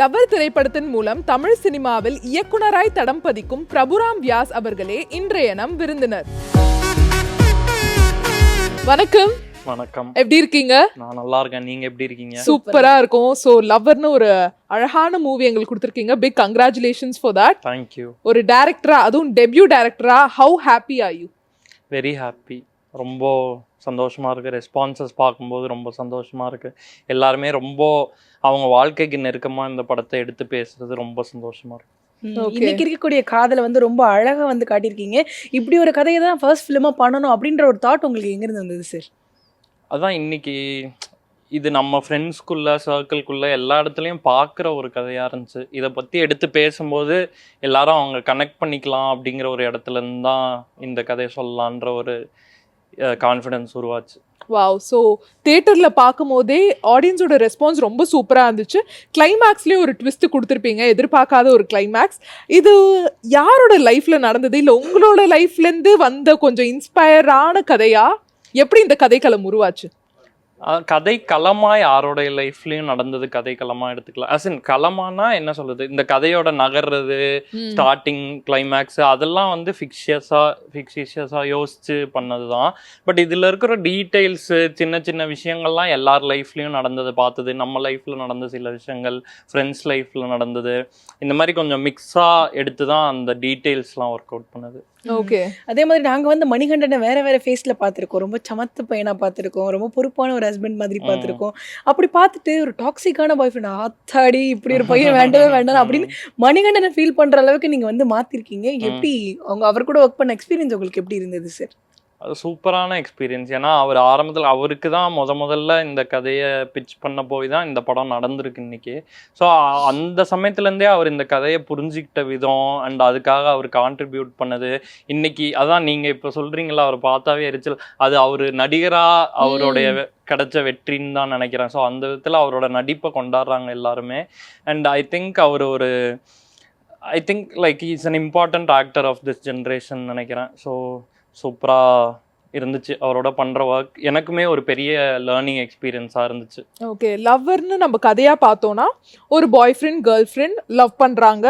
Lower திரைப்படத்தின் மூலம் தமிழ் சினிமாவில் இயக்குனராய் தடம் பதிக்கும் பிரபுராம் வியாஸ் அவர்களே இன்றைய நம் விருந்தினர். வணக்கம். வணக்கம். எப்படி இருக்கீங்க? நான் நல்லா இருக்கேன். நீங்க எப்படி இருக்கீங்க? சூப்பரா இருக்கும். சோ லவர்னு ஒரு அழகான மூவி எங்களுக்கு கொடுத்திருக்கீங்க. Big congratulations for that. Thank you. ஒரு டைரக்டரா, அதுவும் டெபியூ டைரக்டரா, how happy are you? Very happy. ரொம்ப சந்தோஷமா இருக்கு. ரெஸ்பான்சஸ் பார்க்கும்போது ரொம்ப சந்தோஷமா இருக்கு. எல்லாருமே ரொம்ப அவங்க வாழ்க்கைக்கு நெருக்கமா இந்த படத்தை எடுத்து பேசுறது ரொம்ப சந்தோஷமா இருக்கு. இன்னைக்கு இருக்கக்கூடிய காதலை வந்து ரொம்ப அழகா வந்து காட்டியிருக்கீங்க. இப்படி ஒரு கதையை தான் ஃபர்ஸ்ட் ஃபிலிமா பண்ணணும் அப்படின்ற ஒரு தாட் உங்களுக்கு எங்கிருந்து வந்தது சார்? அதான் இன்னைக்கு இது நம்ம ஃப்ரெண்ட்ஸ்குள்ள சர்க்கிள்குள்ள எல்லா இடத்துலையும் பார்க்குற ஒரு கதையாக இருந்துச்சு. இதை பற்றி எடுத்து பேசும்போது எல்லாரும் அவங்க கனெக்ட் பண்ணிக்கலாம் அப்படிங்கிற ஒரு இடத்துல இருந்து தான் இந்த கதையை சொல்லலான்ற ஒரு கான்ஃபிடன்ஸ் உருவாச்சு. வாவ். ஸோ தியேட்டரில் பார்க்கும் போதே ஆடியன்ஸோட ரெஸ்பான்ஸ் ரொம்ப சூப்பராக இருந்துச்சு. கிளைமேக்ஸ்லேயே ஒரு ட்விஸ்ட் கொடுத்துருப்பீங்க, எதிர்பார்க்காத ஒரு கிளைமேக்ஸ். இது யாரோட லைஃப்பில் நடந்தது, இல்லை உங்களோட லைஃப்லேருந்து வந்த கொஞ்சம் இன்ஸ்பயரான கதையா? எப்படி இந்த கதைக்களம் உருவாச்சு? கதை களமா யாரோடைய லைஃப்லயும் நடந்தது கதை களமா எடுத்துக்கலாம். அசின் களமானா என்ன சொல்றது, இந்த கதையோட நகர்றது, ஸ்டார்டிங் கிளைமேக்ஸ் அதெல்லாம் வந்து ஃபிக்ஷியஸா யோசிச்சு பண்ணதுதான். பட் இதுல இருக்கிற டீட்டெயில்ஸ், சின்ன சின்ன விஷயங்கள்லாம் எல்லார் லைஃப்லயும் நடந்தது பார்த்தது, நம்ம லைஃப்ல நடந்த சில விஷயங்கள், ஃப்ரெண்ட்ஸ் லைஃப்ல நடந்தது, இந்த மாதிரி கொஞ்சம் மிக்ஸா எடுத்து தான் அந்த டீட்டெயில்ஸ்லாம் ஒர்க் அவுட் பண்ணது. ஓகே. அதே மாதிரி நாங்க வந்து மணிகண்டனை வேற வேற ஃபேஸ்ல பார்த்துருக்கோம். ரொம்ப சமத்து பையனா பார்த்துருக்கோம், ரொம்ப பொறுப்பான ஒரு ஹஸ்பண்ட் மாதிரி பார்த்துருக்கோம். அப்படி பார்த்துட்டு ஒரு டாக்ஸிக்கான பாய் ஃப்ரெண்ட், ஆத்தாடி இப்படி ஒரு பையன் வேண்டவே வேண்டாம் அப்படின்னு மணிகண்டனை ஃபீல் பண்ற அளவுக்கு நீங்க வந்து மாத்திருக்கீங்க. எப்படி அவர் கூட ஒர்க் பண்ண எக்ஸ்பீரியன்ஸ் உங்களுக்கு எப்படி இருந்தது சார்? அது சூப்பரான எக்ஸ்பீரியன்ஸ். ஏன்னா அவர் ஆரம்பத்தில் அவருக்கு தான் முதல்ல இந்த கதையை பிச் பண்ண போய் தான் இந்த படம் நடந்திருக்கு இன்னைக்கு. ஸோ அந்த சமயத்துலேருந்தே அவர் இந்த கதையை புரிஞ்சுக்கிட்ட விதம் அண்ட் அதுக்காக அவர் கான்ட்ரிபியூட் பண்ணது இன்னைக்கு அதான் நீங்கள் இப்போ சொல்கிறீங்களா, அவர் பார்த்தாவே எரிச்சல், அது அவர் நடிகராக அவருடைய கிடைச்ச வெற்றின்னு தான் நினைக்கிறேன். ஸோ அந்த விதத்தில் அவரோட நடிப்பை கொண்டாடுறாங்க எல்லாருமே. And I think like is an important actor of this generation நினைக்கிறேன். ஸோ சூப்பராக இருந்துச்சு அவரோட பண்ணுற ஒர்க். எனக்குமே ஒரு பெரிய லேர்னிங் எக்ஸ்பீரியன்ஸாக இருந்துச்சு. ஓகே. லவ்வர்னு நம்ம கதையாக பார்த்தோன்னா ஒரு பாய் ஃப்ரெண்ட் கேர்ள் ஃப்ரெண்ட் லவ் பண்ணுறாங்க.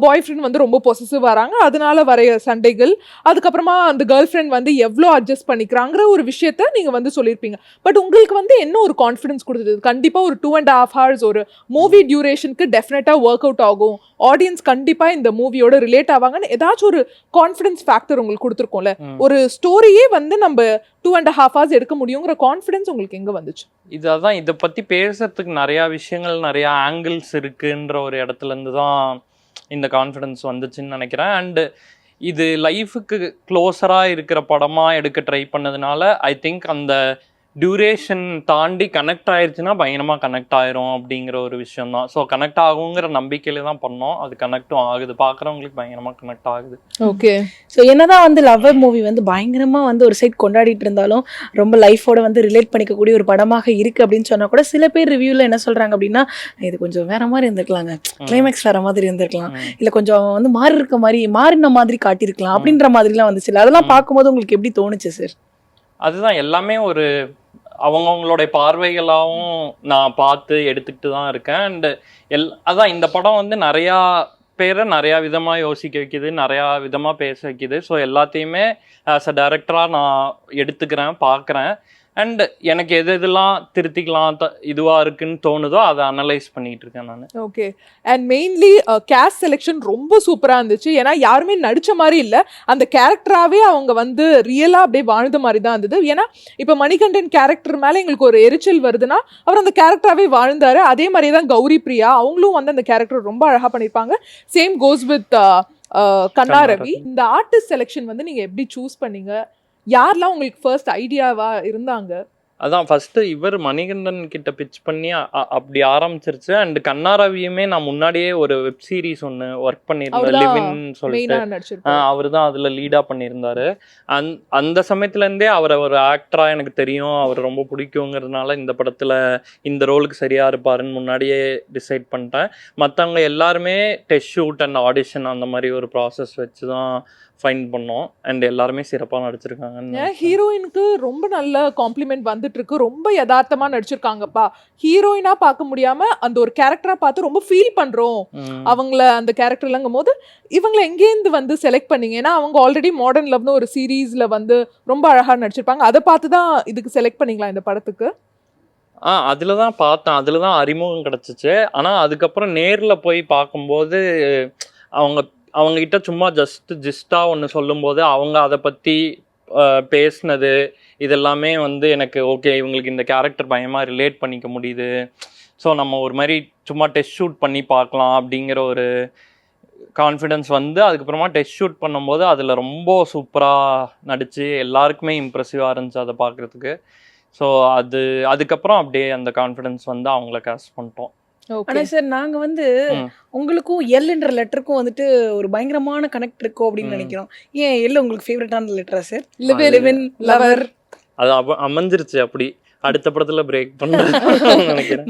பாய் ஃப்ரெண்ட் வந்து ரொம்ப பொசசிவ் வராங்க, அதனால வரைய சண்டைகள், அதுக்கப்புறமா அந்த கேர்ள் ஃப்ரெண்ட் வந்து எவ்வளோ அட்ஜஸ்ட் பண்ணிக்கிறாங்கிற ஒரு விஷயத்த நீங்கள் வந்து சொல்லியிருப்பீங்க. பட் உங்களுக்கு வந்து என்ன ஒரு கான்ஃபிடன்ஸ் கொடுத்தது? கண்டிப்பாக ஒரு 2.5 hours ஒரு மூவி டியூரேஷனுக்கு டெஃபினட்டாக ஒர்க் அவுட் ஆகும், ஆடியன்ஸ் கண்டிப்பாக இந்த மூவியோட ரிலேட் ஆவாங்கன்னு ஏதாச்சும் ஒரு கான்ஃபிடன்ஸ் ஃபேக்டர் உங்களுக்கு கொடுத்துருக்கோம்ல. ஒரு ஸ்டோரியே வந்து நம்ம 2.5 hours எடுக்க முடியுங்கிற கான்ஃபிடன்ஸ் உங்களுக்கு எங்க வந்துச்சு? இதான் இதை பத்தி பேசுறதுக்கு நிறைய விஷயங்கள், நிறைய ஆங்கிள்ஸ் இருக்குன்ற ஒரு இடத்துல இருந்து தான் இந்த கான்ஃபிடன்ஸ் வந்துச்சுன்னு நினைக்கிறேன். அண்ட் இது லைஃபுக்கு க்ளோஸரா இருக்கிற படமா எடுக்க ட்ரை பண்ணதுனால ஐ திங்க் அந்த டியூரேஷன் தாண்டி கனெக்ட் ஆயிடுச்சுன்னா பயங்கரமாக கனெக்ட் ஆயிரும் அப்படிங்கிற ஒரு விஷயம் தான். ஸோ கனெக்ட் ஆகுங்கிற நம்பிக்கையில தான் பண்ணோம். அது கனெக்டும் ஆகுது, பார்க்குறவங்களுக்கு பயங்கரமாக கனெக்ட் ஆகுது. ஓகே. ஸோ என்னதான் வந்து லவ்வர் மூவி வந்து பயங்கரமாக வந்து ஒரு சைட் கொண்டாடிட்டு இருந்தாலும் ரொம்ப லைஃபோட வந்து ரிலேட் பண்ணிக்கக்கூடிய ஒரு படமாக இருக்குது அப்படின்னு சொன்னால் கூட சில பேர் ரிவ்யூவில் என்ன சொல்கிறாங்க அப்படின்னா, இது கொஞ்சம் வேற மாதிரி இருந்திருக்கலாங்க, கிளைமேக்ஸ் வேற மாதிரி இருந்திருக்கலாம், இல்லை கொஞ்சம் வந்து மாறின மாதிரி காட்டியிருக்கலாம் அப்படின்ற மாதிரிலாம் வந்துச்சு. அதெல்லாம் பார்க்கும்போது உங்களுக்கு எப்படி தோணுச்சு சார்? அதுதான் எல்லாமே ஒரு அவங்கவுங்களுடைய பார்வைகளாகவும் நான் பார்த்து எடுத்துக்கிட்டு தான் இருக்கேன். அண்டு அதான் இந்த படம் வந்து நிறையா பேரை நிறையா விதமாக யோசிக்க வைக்குது, நிறையா விதமாக பேச வைக்குது. ஸோ எல்லாத்தையுமே ஆஸ் அ டைரக்டராக நான் எடுத்துக்கிறேன், பார்க்குறேன். அண்ட் எனக்கு எதெல்லாம் திருத்திக்கலாம் இதுவாக இருக்குன்னு தோணுதோ அதை அனலைஸ் பண்ணிட்டு இருக்கேன் நான். Okay. And mainly cast selection ரொம்ப சூப்பராக இருந்துச்சு. ஏன்னா யாருமே நடித்த மாதிரி இல்லை, அந்த கேரக்டராகவே அவங்க வந்து ரியலாக அப்படியே வாழ்ந்த மாதிரி தான் இருந்தது. ஏன்னா இப்போ மணிகண்டன் கேரக்டர் மேலே எங்களுக்கு ஒரு எரிச்சல் வருதுன்னா அவர் அந்த கேரக்டராகவே வாழ்ந்தார். அதே மாதிரி தான் கௌரி பிரியா, அவங்களும் வந்து அந்த கேரக்டர் ரொம்ப அழகாக பண்ணியிருப்பாங்க. சேம் கோஸ் வித் கண்ணா ரவி. இந்த ஆர்டிஸ்ட் செலெக்ஷன் வந்து நீங்கள் எப்படி சூஸ் பண்ணீங்க? யாரெல்லாம் உங்களுக்கு ஃபர்ஸ்ட் ஐடியாவா இருந்தாங்க? அதான் ஃபர்ஸ்ட் இவர் மணிகண்டன் கிட்ட பிச் பண்ணி அப்படி ஆரம்பிச்சிருச்சு. அண்ட் கண்ணா ரவியுமே நான் முன்னாடியே ஒரு வெப் சீரிஸ் ஒன்று ஒர்க் பண்ணியிருந்தேன், லிவின்னு சொல்லிட்டு. அவர் தான் அதுல லீடா பண்ணியிருந்தாரு. அந்த சமயத்துல இருந்தே அவரை ஒரு ஆக்டரா எனக்கு தெரியும், அவர் ரொம்ப பிடிக்குங்கிறதுனால இந்த படத்துல இந்த ரோலுக்கு சரியா இருப்பாருன்னு முன்னாடியே டிசைட் பண்ணிட்டேன். மற்றவங்க எல்லாருமே டெஸ்ட் ஷூட் அண்ட் ஆடிஷன் அந்த மாதிரி ஒரு ப்ராசஸ் வச்சு தான் ஃபைண்ட் பண்ணோம். அண்ட் எல்லாருமே சிறப்பாக நடிச்சிருக்காங்க. ஹீரோயினுக்கு ரொம்ப நல்ல காம்ப்ளிமெண்ட் வந்தது வந்துட்டு இருக்கு, ரொம்ப யதார்த்தமா நடிச்சிருக்காங்கப்பா, ஹீரோயினா பார்க்க முடியாம அந்த ஒரு கேரக்டரா பார்த்து ரொம்ப ஃபீல் பண்றோம் அவங்கள அந்த கேரக்டர்லங்கும் போது இவங்களை எங்கேருந்து வந்து செலக்ட் பண்ணீங்க? ஏன்னா அவங்க ஆல்ரெடி மாடர்ன் லவ்னு ஒரு சீரீஸ்ல வந்து ரொம்ப அழகா நடிச்சிருப்பாங்க, அதை பார்த்து தான் இதுக்கு செலக்ட் பண்ணீங்களா இந்த படத்துக்கு? அதில் தான் பார்த்தேன், அதில் தான் அறிமுகம் கிடச்சிச்சு. ஆனால் அதுக்கப்புறம் நேரில் போய் பார்க்கும்போது அவங்க அவங்ககிட்ட சும்மா ஜிஸ்டாக ஒன்று சொல்லும்போது அவங்க அதை பற்றி பேசினது இதெல்லாமே வந்து எனக்கு ஓகே, இவங்களுக்கு இந்த கேரக்டர் பயமாக ரிலேட் பண்ணிக்க முடியுது, ஸோ நம்ம ஒரு மாதிரி சும்மா டெஸ்ட் ஷூட் பண்ணி பார்க்கலாம் அப்படிங்கிற ஒரு கான்ஃபிடென்ஸ் வந்து அதுக்கப்புறமா டெஸ்ட் ஷூட் பண்ணும்போது அதில் ரொம்ப சூப்பராக நடித்து எல்லாருக்குமே இம்ப்ரெசிவாக இருந்துச்சு அதை பார்க்குறதுக்கு. ஸோ அதுக்கப்புறம் அப்படியே அந்த கான்ஃபிடென்ஸ் வந்து அவங்கள கேஸ்ட் பண்ணிட்டோம். ஆனா சார் நாங்க வந்து உங்களுக்கும் எல்ன்ற லெட்டருக்கும் வந்துட்டு ஒரு பயங்கரமான கனெக்ட் இருக்கும் அப்படின்னு நினைக்கிறோம். ஏன் எல் உங்களுக்கு ஃபேவரட்டான லெட்டரா சார்? லிவ் இன் லவர் அது அமைஞ்சிருச்சு அப்படி. அடுத்த படத்துல பிரேக் பண்ண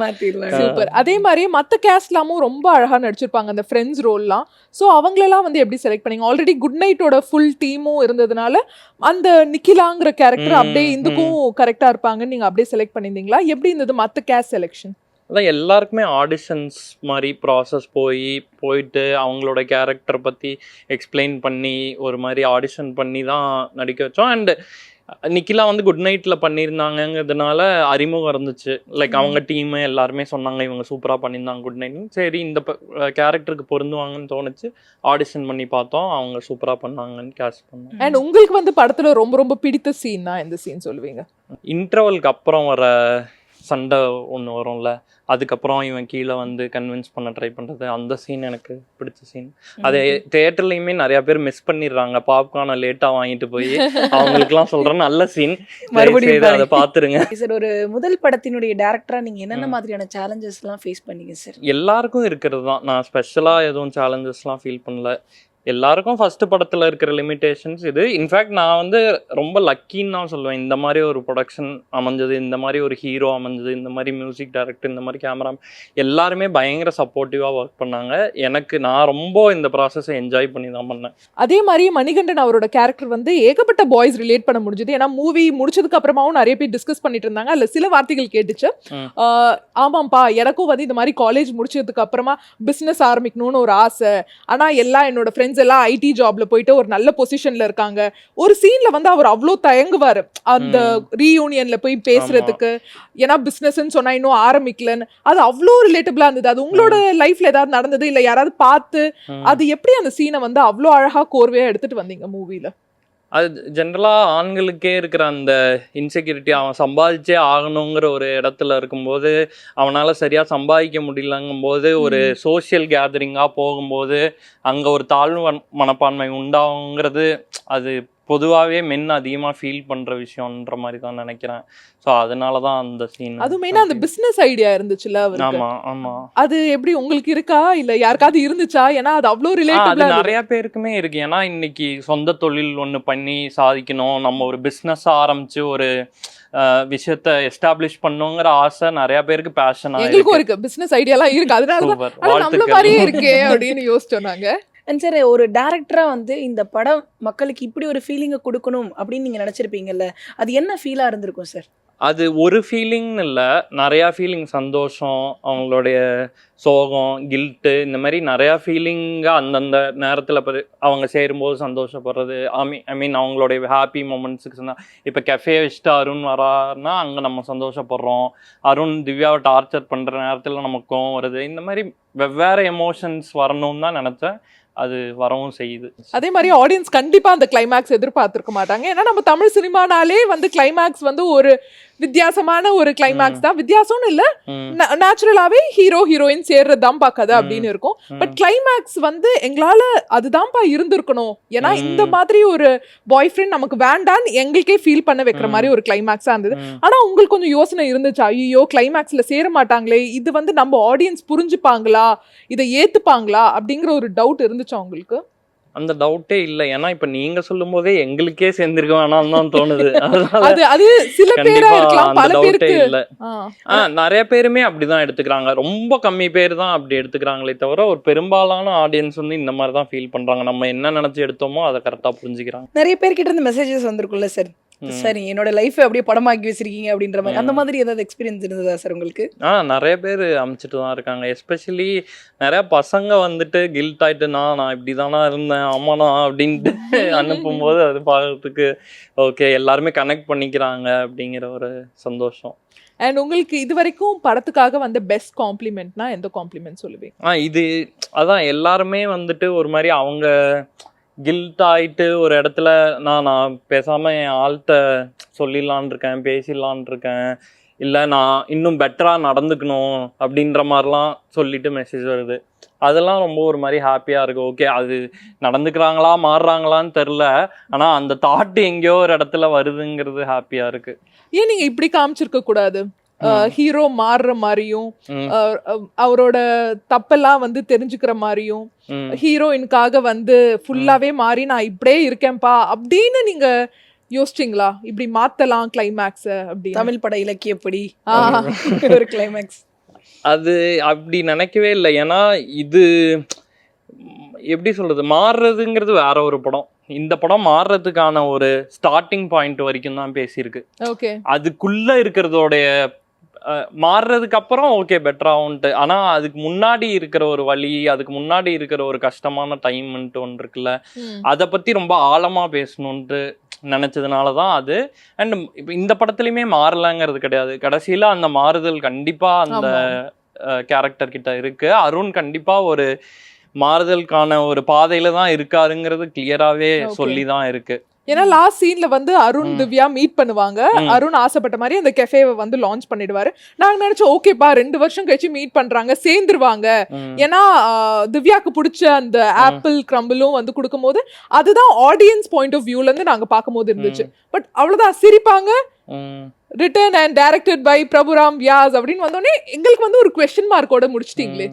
மாத்திரலாம். சூப்பர். அதே மாதிரி மத்த கேஸ்ட்லாமும் ரொம்ப அழகா நடிச்சிருப்பாங்க அந்த ஃப்ரெண்ட்ஸ் ரோல்லாம். ஸோ அவங்களெல்லாம் வந்து எப்படி செலக்ட் பண்ணீங்க? ஆல்ரெடி குட் நைட்டோட ஃபுல் டீமும் இருந்ததுனால அந்த நிக்கிலாங்கிற கேரக்டர் அப்படியே இதுக்கும் கரெக்டா இருப்பாங்கன்னு நீங்க அப்படியே செலக்ட் பண்ணியிருந்தீங்களா? எப்படி இருந்தது மத்த கேஸ்ட் செலெக்ஷன்? அதான் எல்லாருக்குமே ஆடிஷன்ஸ் மாதிரி ப்ராசஸ் போயிட்டு அவங்களோட கேரக்டர் பற்றி எக்ஸ்பிளைன் பண்ணி ஒரு மாதிரி ஆடிஷன் பண்ணி தான் நடிக்க வச்சோம். அண்டு நிக்கிலா வந்து குட் நைட்டில் பண்ணியிருந்தாங்கங்கிறதுனால அறிமுகம் இருந்துச்சு. லைக் அவங்க டீமு எல்லாருமே சொன்னாங்க இவங்க சூப்பராக பண்ணியிருந்தாங்க குட் நைட்னு. சரி இந்த கேரக்டருக்கு பொருந்துவாங்கன்னு தோணுச்சு. ஆடிஷன் பண்ணி பார்த்தோம், அவங்க சூப்பராக பண்ணாங்கன்னு கேஸ்ட் பண்ணோம். அண்ட் உங்களுக்கு வந்து படத்தில் ரொம்ப ரொம்ப பிடித்த சீன்னா எந்த சீன் சொல்லுவீங்க? இன்டர்வலுக்கு அப்புறம் வர சண்டை ஒன்று வரும்ல, அதுக்கப்புறம் இவன் கீழே வந்து கன்வின்ஸ் பண்ண ட்ரை பண்ணுறது, அந்த சீன் எனக்கு பிடிச்ச சீன். அதை தியேட்டர்லையுமே நிறையா பேர் மிஸ் பண்ணிடுறாங்க, பாப்கார்னை லேட்டாக வாங்கிட்டு போய். அவங்களுக்குலாம் சொல்கிறேன் நல்ல சீன், மறுபடியும் அதை பார்த்துருங்க. சார் ஒரு முதல் படத்தினுடைய டேரக்டரா நீங்கள் என்னென்ன மாதிரியான சேலஞ்சஸ்லாம் ஃபேஸ் பண்ணீங்க சார்? எல்லாருக்கும் இருக்கிறது தான், நான் ஸ்பெஷலாக எதுவும் சேலஞ்சஸ்லாம் ஃபீல் பண்ணல. எல்லாருக்கும் ஃபஸ்ட்டு படத்தில் இருக்கிற லிமிட்டேஷன்ஸ் இது. இன்ஃபேக்ட் நான் வந்து ரொம்ப லக்கின்னு தான் சொல்லுவேன். இந்த மாதிரி ஒரு ப்ரொடக்ஷன் அமைஞ்சது, இந்த மாதிரி ஒரு ஹீரோ அமைஞ்சது, இந்த மாதிரி மியூசிக் டைரக்டர், இந்த மாதிரி கேமரா எல்லாருமே பயங்கர சப்போர்ட்டிவாக ஒர்க் பண்ணாங்க. நான் ரொம்ப இந்த ப்ராசஸை என்ஜாய் பண்ணி தான் பண்ணேன். அதே மாதிரி மணிகண்டன் அவரோட கேரக்டர் வந்து ஏகப்பட்ட பாய்ஸ் ரிலேட் பண்ண முடிஞ்சது. ஏன்னா மூவி முடிச்சதுக்கு அப்புறமாவும் நிறைய பேர் டிஸ்கஸ் பண்ணிட்டு இருந்தாங்க. அதில் சில வார்த்தைகள் கேட்டுச்சு. ஆமாம்ப்பா, எனக்கும் வந்து இந்த மாதிரி காலேஜ் முடிச்சதுக்கு அப்புறமா பிஸ்னஸ் ஆரம்பிக்கணும்னு ஒரு ஆசை, ஆனால் எல்லாம் என்னோட ஃப்ரெண்ட்ஸ் எல்லாம் ஐடி ஜாப்ல போயிட்டு ஒரு நல்ல பொசிஷன்ல இருக்காங்க. ஒரு சீன்ல வந்து அவர் அவ்வளோ தயங்குவாரு அந்த ரீயூனியன்ல போய் பேசுறதுக்கு. ஏன்னா பிசினஸ்ன்னு சொன்னா இன்னும் ஆரம்பிக்கலன்னு. அது அவ்வளோ ரிலேட்டபிளா இருந்தது. அது உங்களோட லைஃப்ல ஏதாவது நடந்தது இல்ல யாராவது பார்த்து அது எப்படி அந்த சீனை வந்து அவ்வளோ அழகா கோர்வையா எடுத்துட்டு வந்தீங்க மூவில? அது ஜென்ரலாக ஆண்களுக்கே இருக்கிற அந்த இன்செக்யூரிட்டி, அவன் சம்பாதிச்சே ஆகணுங்கிற ஒரு இடத்துல இருக்கும்போது அவனால் சரியாக சம்பாதிக்க முடியலங்கும்போது ஒரு சோஷியல் கேதரிங்காக போகும்போது அங்கே ஒரு தாழ்வு மனப்பான்மை உண்டாகுங்கிறது அது பொதுவாகவே மென் அதிகமாக ஃபீல் பண்ணுற விஷயம்ன்ற மாதிரி தான் நினைக்கிறேன். ஸோ அதனால தான் அந்த சீன். அது மெயினாக அந்த பிஸ்னஸ் ஐடியா இருந்துச்சுல்ல அவருக்கு. ஆமாம் ஆமாம். அது எப்படி உங்களுக்கு இருக்கா இல்லை யாருக்காவது இருந்துச்சா? ஏன்னா அது அவ்வளோ ரிலேட்டபிளா நிறைய பேருக்குமே இருக்கு. ஏன்னா இன்னைக்கு சொந்த தொழில் ஒன்று பண்ணி சாதிக்கணும், நம்ம ஒரு பிஸ்னஸ் ஆரம்பிச்சு ஒரு விஷயத்த எஸ்டாப்ளிஷ் பண்ணுங்கிற ஆசை நிறைய பேருக்கு பேஷனா எங்களுக்கும் இருக்கு. பிசினஸ் ஐடியாலாம் இருக்கு, அதனால நம்மள மாதிரியே இருக்கே அப்படின்னு யோசிச்சோம் நாங்க. அண்ட் சார் ஒரு டேரக்டராக வந்து இந்த படம் மக்களுக்கு இப்படி ஒரு ஃபீலிங்கை கொடுக்கணும் அப்படின்னு நீங்கள் நினச்சிருப்பீங்கல்ல, அது என்ன ஃபீலாக இருந்திருக்கும் சார்? அது ஒரு ஃபீலிங்னு இல்லை, நிறையா ஃபீலிங். சந்தோஷம், அவங்களுடைய சோகம், கில்ட்டு, இந்த மாதிரி நிறையா ஃபீலிங்காக அந்தந்த நேரத்தில் அவங்க சேரும்போது சந்தோஷப்படுறது. ஐ மீன் அவங்களுடைய ஹாப்பி மூமெண்ட்ஸுக்கு சொன்னால் இப்போ கெஃபே வச்சுட்டு அருண் வராருன்னா அங்கே நம்ம சந்தோஷப்படுறோம். அருண் திவ்யாவை டார்ச்சர் பண்ணுற நேரத்தில் நமக்கும் வருது. இந்த மாதிரி வெவ்வேறு எமோஷன்ஸ் வரணும்னு தான் நினச்சேன். அது வரவும் செய்யுது. அதே மாதிரி ஆடியன்ஸ் கண்டிப்பா அந்த கிளைமேக்ஸ் எதிர்பார்த்திருக்க மாட்டாங்க. ஏன்னா நம்ம தமிழ் சினிமானாலே வந்து கிளைமேக்ஸ் வந்து ஒரு வித்தியாசமான ஒரு கிளைமேக்ஸ் தான். வித்தியாசம்னு இல்ல, நேச்சுரலாவே ஹீரோ ஹீரோயின் சேர்றதுதான்ப்பா கதை அப்படின்னு இருக்கும். பட் கிளைமேக்ஸ் வந்து எங்களால அதுதான்ப்பா இருந்திருக்கணும். ஏன்னா இந்த மாதிரி ஒரு பாய் ஃப்ரெண்ட் நமக்கு வேண்டான்னு எங்களுக்கே ஃபீல் பண்ண வைக்கிற மாதிரி ஒரு கிளைமேக்ஸா இருந்தது. ஆனா உங்களுக்கு கொஞ்சம் யோசனை இருந்துச்சா, ஐயோ கிளைமேக்ஸ்ல சேர மாட்டாங்களே, இது வந்து நம்ம ஆடியன்ஸ் புரிஞ்சுப்பாங்களா, இதை ஏத்துப்பாங்களா அப்படிங்கிற ஒரு டவுட் இருந்துச்சா உங்களுக்கு? அந்த டவுட்டே இல்லை. ஏன்னா இப்ப நீங்க சொல்லும் போதே எங்களுக்கே சேர்ந்திருக்க வேணாம் தான் தோணுது. அது சில பேரா இருக்கலாம், பல பேருக்கு இல்ல. நிறைய பேருமே அப்படிதான் எடுத்துக்கிறாங்க. ரொம்ப கம்மி பேர் தான் அப்படி எடுத்துக்கிறாங்களே தவிர ஒரு பெரும்பாலான ஆடியன்ஸ் வந்து இந்த மாதிரி தான் ஃபீல் பண்றாங்க. நம்ம என்ன நினைச்சு எடுத்தோமோ அதை கரெக்டா புரிஞ்சுக்கிறாங்க. நிறைய பேர்கிட்ட இருந்து மெசேஜஸ் வந்திருக்குல்ல சார், சரி என்னோட லைஃப் அப்படியே படமாக்கி வச்சிருக்கீங்க அப்படின்ற மாதிரி அந்த மாதிரி ஏதாவது எக்ஸ்பீரியன்ஸ் இருந்ததா சார் உங்களுக்கு? நிறைய பேர் அமைச்சிட்டு தான் இருக்காங்க. எஸ்பெஷலி நிறைய பசங்க வந்துட்டு கில்ட் ஆயிட்டு நான் இப்படிதானா இருந்தேன் ஆமாண்ணா அப்படின்ட்டு அனுப்பும்போது அது பார்க்கறதுக்கு ஓகே எல்லாருமே கனெக்ட் பண்ணிக்கிறாங்க அப்படிங்கிற ஒரு சந்தோஷம். அண்ட் உங்களுக்கு இது வரைக்கும் படத்துக்காக வந்த பெஸ்ட் காம்ப்ளிமெண்ட்னா எந்த காம்ப்ளிமெண்ட் சொல்லுவீங்க? இது அதான் எல்லாருமே வந்துட்டு ஒரு மாதிரி அவங்க கில்ட் ஆயிட்டு ஒரு இடத்துல நான் பேசாம என் ஆள்கிட்ட சொல்லிடலான் இருக்கேன், பேசிடலான் இருக்கேன், இல்லை நான் இன்னும் பெட்டராக நடந்துக்கணும் அப்படின்ற மாதிரிலாம் சொல்லிட்டு மெசேஜ் வருது. அதெல்லாம் ரொம்ப ஒரு மாதிரி ஹாப்பியாக இருக்குது. ஓகே அது நடந்துக்கிறாங்களா மாறுறாங்களான்னு தெரில, ஆனால் அந்த தாட் எங்கேயோ ஒரு இடத்துல வருதுங்கிறது ஹாப்பியாக இருக்குது. ஏன் நீங்கள் இப்படி காமிச்சிருக்க கூடாது? ஹீரோ மாறுற மாதிரியும் அவரோட தப்பெல்லாம் வந்து தெரிஞ்சுக்கிற மாதிரியும் ஹீரோயினுக்காக வந்து ஃபுல்லாவே மாறி நான் இப்படியே இருக்கேன்ப்பா அப்படின்னு நீங்க யோசிச்சிங்களா? இப்படி மாத்தலாம் கிளைமேக்ஸ் அப்படி தமிழ் பட இலக்கியப்படி ஒரு கிளைமேக்ஸ் அது அப்படி நினைக்கவே இல்லை. ஏன்னா இது எப்படி சொல்றது, மாறுறதுங்கிறது வேற ஒரு படம். இந்த படம் மாறுறதுக்கான ஒரு ஸ்டார்டிங் பாயிண்ட் வரைக்கும் தான் பேசியிருக்கு. ஓகே, அதுக்குள்ள இருக்கிறதோடைய மாறுறதுக்கு அப்புறம் ஓகே பெட்டராகும்ட்டு. ஆனா அதுக்கு முன்னாடி இருக்கிற ஒரு வழி, அதுக்கு முன்னாடி இருக்கிற ஒரு கஷ்டமான டைம்ன்ட்டு ஒன்று இருக்குல்ல, அதை பத்தி ரொம்ப ஆழமா பேசணும்ட்டு நினைச்சதுனாலதான் அது. அண்ட் இப்போ இந்த படத்துலயுமே மாறலங்கிறது கிடையாது. கடைசியில அந்த மாறுதல் கண்டிப்பா அந்த கேரக்டர் கிட்ட இருக்கு. அருண் கண்டிப்பா ஒரு மாறுதலுக்கான ஒரு பாதையில தான் இருக்காருங்கிறது கிளியராகவே சொல்லி தான் இருக்கு. ஏன்னா லாஸ்ட் சீன்ல வந்து அருண் திவ்யா மீட் பண்ணுவாங்க. அருண் ஆசைப்பட்ட மாதிரி அந்த கெஃபேவை வந்து லான்ச் பண்ணிடுவாரு. நாங்க நினைச்சோம் ஓகேப்பா 2 வருஷம் கழிச்சு மீட் பண்றாங்க, சேர்ந்துருவாங்க. ஏன்னா திவ்யாக்கு பிடிச்ச அந்த ஆப்பிள் கிரம்பிளும் வந்து கொடுக்கும் போது அதுதான் ஆடியன்ஸ் பாயிண்ட் ஆஃப் வியூல இருந்து நாங்க பார்க்கும் போது இருந்துச்சு. பட் அவ்வளவுதான், சிரிப்பாங்க. Written and directed by Prabhuram Vyas அப்படின்னு வந்தோடனே எங்களுக்கு வந்து ஒரு क्वेश्चन மார்க்கோட முடிச்சிட்டீங்களே.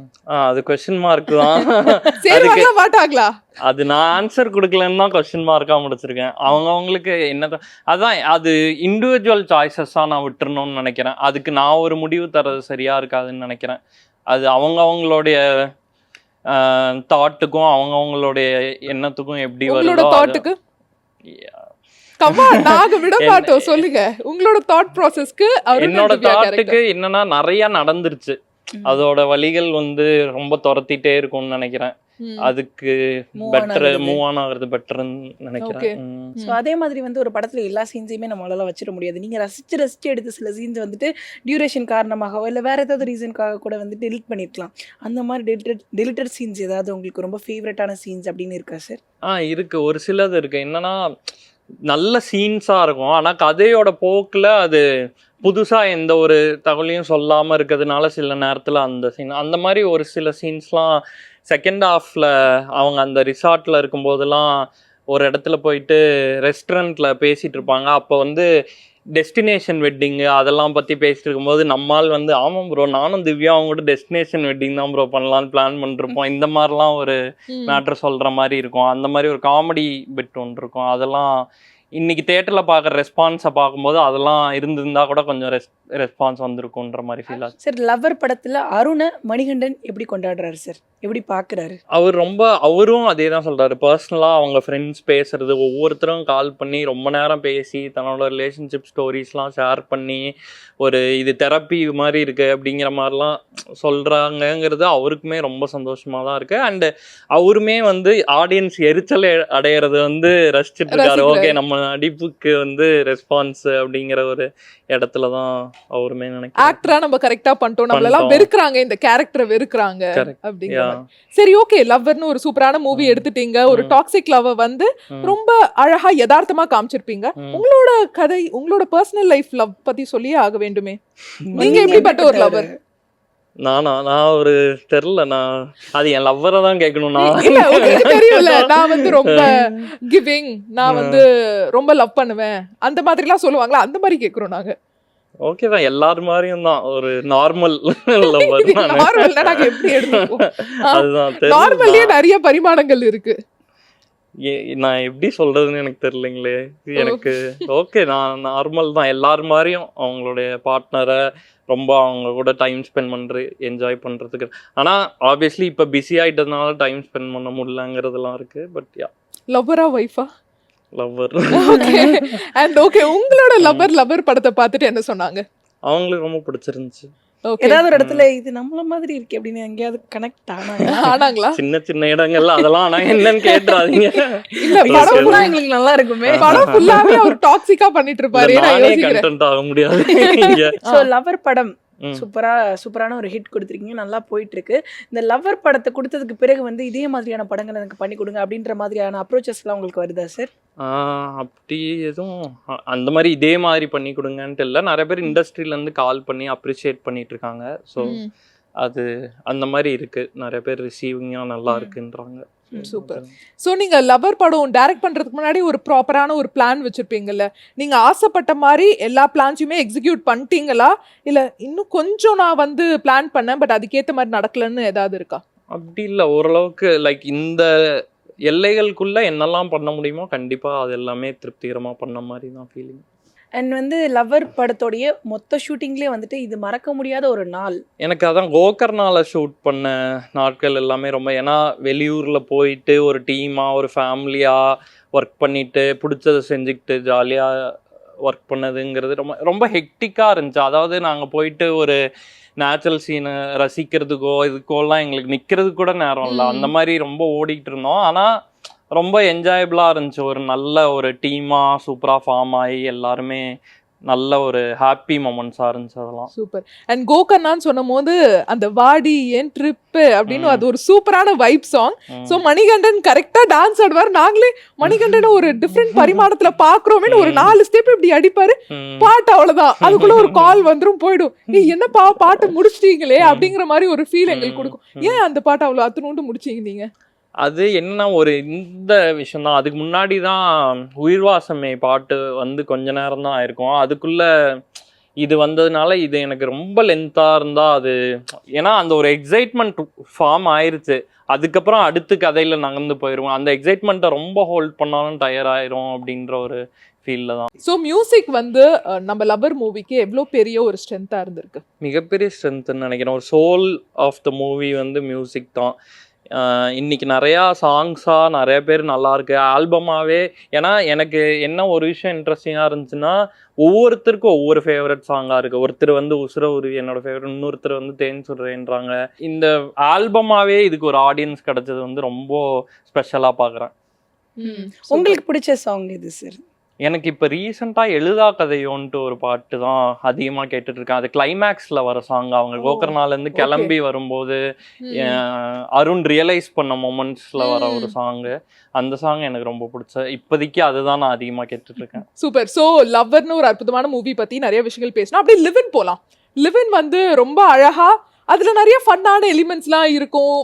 அது क्वेश्चन மார்க் தான். சேருவாங்களா மாட்டாங்களா அது நான் ஆன்சர் கொடுக்கலன்னு தான் क्वेश्चन மார்க்கா முடிச்சிருக்கேன். அவங்களுக்கு என்னதான் அதான் அது இண்டிவிஜுவல் சாய்ஸஸா நான் விட்டுறணும்னு நினைக்கிறேன். அதுக்கு நான் ஒரு முடிவு தரது சரியா இருக்காதுன்னு நினைக்கிறேன். அது அவங்களுடைய தாட்டுக்கும் அவங்களுடைய எண்ணத்துக்கும் எப்படி வருதோ. நாங்க விட மாட்டோம், சொல்லுங்க உங்களோட தாட் ப்ராசஸ்க்கு. என்னோட தாட்டுக்கு என்னன்னா நிறைய நடந்துருச்சு, அதோட வழிகள் வந்து ரொம்ப துரத்திட்டே இருக்கும்னு நினைக்கிறேன். அதுக்கு பெட்டர் மூவ் ஆன் ஆகுறது பெட்டர்ன்னு நினைக்கிறேன். ஸோ அதே மாதிரி வந்து ஒரு படத்துல எல்லா சீன்ஸையுமே நம்மளால வச்சிட முடியாது. நீங்க ரசிச்சு எடுத்து சில சீன்ஸ் வந்துட்டு டியூரேஷன் காரணமாகவோ இல்லை வேற ஏதாவது ரீசனுக்காக கூட வந்து டெலிட் பண்ணிருக்கலாம். அந்த மாதிரி டெலிட்டட் சீன்ஸ் ஏதாவது உங்களுக்கு ரொம்ப ஃபேவரட்டான சீன்ஸ் அப்படின்னு இருக்கா சார்? இருக்கு, ஒரு சிலது இருக்கு. என்னன்னா நல்ல சீன்ஸா இருக்கும், ஆனா கதையோட போக்குல அது புதுசா எந்த ஒரு தகவலையும் சொல்லாம இருக்கிறதுனால சில நேரத்துல அந்த சீன் அந்த மாதிரி ஒரு சில சீன்ஸ்லாம் செகண்ட் ஹாஃப்ல அவங்க அந்த ரிசார்ட்ல இருக்கும்போதெல்லாம் ஒரு இடத்துல போயிட்டு ரெஸ்டாரண்ட்ல பேசிட்டு இருப்பாங்க. அப்போ வந்து டெஸ்டினேஷன் வெட்டிங்கு அதெல்லாம் பற்றி பேசிட்டு இருக்கும்போது நம்மால் வந்து ஆமாம் ப்ரோ நானும் திவ்யா அவங்க கூட டெஸ்டினேஷன் வெட்டிங் தான் ப்ரோ பண்ணலான்னு பிளான் பண்ணிருப்போம், இந்த மாதிரிலாம் ஒரு மேட்ரு சொல்கிற மாதிரி இருக்கும். அந்த மாதிரி ஒரு காமெடி பிட் ஒன்று இருக்கும். அதெல்லாம் இன்னைக்கு தியேட்டரில் பார்க்குற ரெஸ்பான்ஸை பார்க்கும்போது அதெல்லாம் இருந்திருந்தா கூட கொஞ்சம் ரெஸ்பான்ஸ் வந்திருக்குன்ற மாதிரி ஃபீல் ஆச்சு. சார் லவ்வர் படத்தில் அருணை மணிகண்டன் எப்படி கொண்டாடுறாரு சார், எப்படி பார்க்குறாரு? அவரும் அதே தான் சொல்கிறாரு. பர்சனலாக அவங்க ஃப்ரெண்ட்ஸ் பேசுறது, ஒவ்வொருத்தரும் கால் பண்ணி ரொம்ப நேரம் பேசி தன்னோட ரிலேஷன்ஷிப் ஸ்டோரிஸ்லாம் ஷேர் பண்ணி ஒரு இது தெரப்பி மாதிரி இருக்கு அப்படிங்கிற மாதிரிலாம் சொல்கிறாங்கங்கிறது அவருக்குமே ரொம்ப சந்தோஷமாக தான் இருக்குது. அண்டு அவருமே வந்து ஆடியன்ஸ் எரிச்சல் அடையிறது வந்து ரசிச்சுட்டு இருக்காரு. ஓகே நம்ம நடிப்புக்கு வந்து ரெஸ்பான்ஸ் அப்படிங்கிற ஒரு இடத்துல தான் அவருமே நினைக்கிறேன். ஆக்டரா நம்ம கரெக்டா பண்ணிட்டோம், நம்மளெல்லாம் வெறுக்கிறாங்க, இந்த கேரக்டரை வெறுக்கிறாங்க அப்படிங்கிற. சரி ஓகே, லவ்வர்னு ஒரு சூப்பரான மூவி எடுத்துட்டீங்க. ஒரு டாக்ஸிக் லவ் வந்து ரொம்ப அழகா யதார்த்தமா காமிச்சிருப்பீங்க. உங்களோட கதை, உங்களோட பர்சனல் லைஃப் லவ் பத்தி சொல்லியே ஆக வேண்டுமே. நீங்க எப்படிப்பட்ட ஒரு லவ்வர்? நான் ஒரு தெரியல, நான் அது என் லவ்வரை தான் கேட்கணும். தெரியல, நான் வந்து ரொம்ப கிவிங், நான் வந்து ரொம்ப லவ் பண்ணுவேன் அந்த மாதிரி எல்லாம் சொல்லுவாங்களா, அந்த மாதிரி கேக்குறோம் நாங்க. ஓகே தான், எல்லாரும் மாதிரியும் தான் ஒரு நார்மல் லவ்வர். நார்மல்னா நாங்க எப்படி எடுத்துப்போம்? அதுதான், நார்மல்லயே நிறைய பரிமாணங்கள் இருக்கு. நான் எப்படி சொல்றதுன்னு எனக்கு தெரியலைங்களே. எனக்கு ஓகே நான் நார்மல் தான், எல்லாரும் மாதிரியும் அவங்களுடைய பார்ட்னரை ரொம்ப அவங்க கூட டைம் ஸ்பெண்ட் பண்ணுறது, என்ஜாய் பண்ணுறதுக்கு. ஆனால் ஆப்வியஸ்லி இப்போ பிஸி ஆகிட்டதுனால டைம் ஸ்பெண்ட் பண்ண முடியலங்கிறதுலாம் இருக்குது. But yeah. லவ்வரா வைஃபா? லவ்வர். ஓகே. அண்ட் ஓகே, உங்களோட லவ்வர் படத்தை பார்த்துட்டு என்ன சொன்னாங்க? அவங்களுக்கு ரொம்ப பிடிச்சிருந்துச்சு. ஓகே. ஏதாவது ஒரு இடத்துல இது நம்மள மாதிரி இருக்கு அப்படின்னு எங்கேயாவது கனெக்ட் ஆனாங்களா? சின்ன சின்ன இடங்கள்ல அதெல்லாம் ஆனா என்னன்னு கேட்டுறாதீங்க. இல்ல, படம் ஆனா எங்களுக்கு நல்லா இருக்குமே. படம் ஃபுல்லாவே அவர் டாக்ஸிக்கா பண்ணிட்டு இருப்பாரு. நான் நானே யோசிக்கிறேன். கண்டென்ட் ஆக முடியாது இங்க. ஸோ லவ்வர் படம் ம். சூப்பரான ஒரு ஹிட் கொடுத்துருக்கீங்க, நல்லா போயிட்டு இருக்கு. இந்த லவ்வர் படத்தை கொடுத்ததுக்கு பிறகு வந்து இதே மாதிரியான படங்கள் எனக்கு பண்ணி கொடுங்க அப்படின்ற மாதிரியான அப்ரோச்சஸ்லாம் உங்களுக்கு வருதா சார்? அப்படி எதுவும் அந்த மாதிரி இதே மாதிரி பண்ணி கொடுங்கன்ட்டு இல்லை. நிறைய பேர் இண்டஸ்ட்ரியில இருந்து கால் பண்ணி அப்ரிஷியேட் பண்ணிட்டு இருக்காங்க. ஸோ அது அந்த மாதிரி இருக்கு. நிறைய பேர் ரிசீவிங்கா நல்லா இருக்குன்றாங்க. சூப்பர். ஸோ நீங்க லவர் படம் டைரக்ட் பண்றதுக்கு முன்னாடி ஒரு ப்ராப்பரான ஒரு பிளான் வச்சிருப்பீங்கல்ல? நீங்க ஆசைப்பட்ட மாதிரி எல்லா பிளான்ஸுமே எக்ஸிக்யூட் பண்ணிட்டீங்களா, இல்ல இன்னும் கொஞ்சம் நான் வந்து பிளான் பண்ணேன் பட் அதுக்கேற்ற மாதிரி நடக்கலன்னு ஏதாவது இருக்கா? அப்படி இல்லை, ஓரளவுக்கு லைக் இந்த எல்லைகளுக்குள்ள என்னெல்லாம் பண்ண முடியுமோ கண்டிப்பா அது எல்லாமே திருப்திகரமா பண்ண மாதிரி தான் ஃபீலிங். அண்ட் வந்து லவ்வர் படத்தோடைய மொத்த ஷூட்டிங்லேயே வந்துட்டு இது மறக்க முடியாத ஒரு நாள். எனக்கு அதான் கோகர்னால ஷூட் பண்ண நாட்கள் எல்லாமே ரொம்ப, ஏன்னா வெளியூரில் போயிட்டு ஒரு டீமாக ஒரு ஃபேமிலியாக ஒர்க் பண்ணிட்டு பிடிச்சதை செஞ்சுக்கிட்டு ஜாலியாக ஒர்க் பண்ணதுங்கிறது ரொம்ப ரொம்ப ஹெக்டிக்காக இருந்துச்சு. அதாவது நாங்கள் போயிட்டு ஒரு நேச்சுரல் சீனை ரசிக்கிறதுக்கோ இதுக்கோலாம் எங்களுக்கு நிற்கிறதுக்கு கூட நேரம் இல்லை. அந்த மாதிரி ரொம்ப ஓடிக்கிட்டு இருந்தோம். ஆனால் ரொம்ப என்ஜாயபிளாக இருந்துச்சு. ஒரு நல்ல ஒரு டீமாக சூப்பராக ஃபார்ம் ஆகி எல்லாருமே நல்ல ஒரு ஹாப்பி மொமெண்ட்ஸாக இருந்துச்சு அதெல்லாம். சூப்பர். அண்ட் கோகர்னான்னு சொன்னும் போது அந்த வாடி ஏன் ட்ரிப்பு அப்படின்னு அது ஒரு சூப்பரான வைப் சாங். ஸோ மணிகண்டன் கரெக்டாக டான்ஸ் ஆடுவார். நாங்களே மணிகண்டன் ஒரு டிஃப்ரெண்ட் பரிமாணத்தில் பார்க்குறோமே, ஒரு 4 ஸ்டெப் இப்படி அடிப்பாரு, பாட்டு அவ்வளோதான், அதுக்குள்ள ஒரு கால் வந்துடும் போயிடும். என்னப்பா பாட்டு முடிச்சிட்டீங்களே அப்படிங்கிற மாதிரி ஒரு ஃபீல் எங்களுக்கு கொடுக்கும். ஏன் அந்த பாட்டு அவ்வளோ அத்துணுண்டு முடிச்சிங்க நீங்க? அது என்ன ஒரு இந்த விஷயம் தான். அதுக்கு முன்னாடி தான் உயிர்வாசமே பாட்டு வந்து கொஞ்ச நேரம் தான் ஆயிருக்கும். அதுக்குள்ள இது வந்ததுனால இது எனக்கு ரொம்ப லென்த்தாக இருந்தால் அது, ஏன்னா அந்த ஒரு எக்ஸைட்மெண்ட் ஃபார்ம் ஆயிருச்சு. அதுக்கப்புறம் அடுத்து கதையில் நகர்ந்து போயிடுவோம். அந்த எக்ஸைட்மெண்ட்டை ரொம்ப ஹோல்ட் பண்ணாலும் டயர் ஆயிரும் அப்படின்ற ஒரு ஃபீல்ல தான். ஸோ மியூசிக் வந்து நம்ம லவர் மூவிக்கு எவ்வளோ பெரிய ஒரு ஸ்ட்ரென்த்தாக இருந்திருக்கு? மிகப்பெரிய ஸ்ட்ரென்த்னு நினைக்கிறேன். ஒரு சோல் ஆஃப் த மூவி வந்து மியூசிக் தான். இன்னைக்கு நிறையா சாங்ஸாக நிறைய பேர் நல்லா இருக்கு ஆல்பமாகவே. ஏன்னா எனக்கு என்ன ஒரு விஷயம் இன்ட்ரெஸ்டிங்காக இருந்துச்சுன்னா, ஒவ்வொருத்தருக்கும் ஒவ்வொரு ஃபேவரட் சாங்காக இருக்குது. ஒருத்தர் வந்து உசுர உருவி என்னோட ஃபேவரட், இன்னொருத்தர் வந்து தேன் சுடுறேன்றாங்க. இந்த ஆல்பமாகவே இதுக்கு ஒரு ஆடியன்ஸ் கிடைச்சது வந்து ரொம்ப ஸ்பெஷலாக பார்க்குறேன். உங்களுக்கு பிடிச்ச சாங் இது சார்? எனக்கு இப்போ ரீசெண்டாக எழுதா கதையோன்ட்டு ஒரு பாட்டு தான் அதிகமாக கேட்டுட்டு இருக்கேன். அது கிளைமேக்ஸில் வர சாங். அவங்க கோகர்னாலேருந்து கிளம்பி வரும்போது அருண் ரியலைஸ் பண்ண மொமெண்ட்ஸில் வர ஒரு சாங்கு. அந்த சாங் எனக்கு ரொம்ப பிடிச்ச, இப்போதைக்கு அதுதான் நான் அதிகமாக கேட்டுட்டு இருக்கேன். சூப்பர். ஸோ லவ்வர்னு ஒரு அற்புதமான மூவி பற்றி நிறைய விஷயங்கள் பேசணும். அப்படியே லிவின் போகலாம். லிவின் வந்து ரொம்ப அழகாக, அதில் நிறைய ஃபன்னான எலிமெண்ட்ஸ்லாம் இருக்கும்.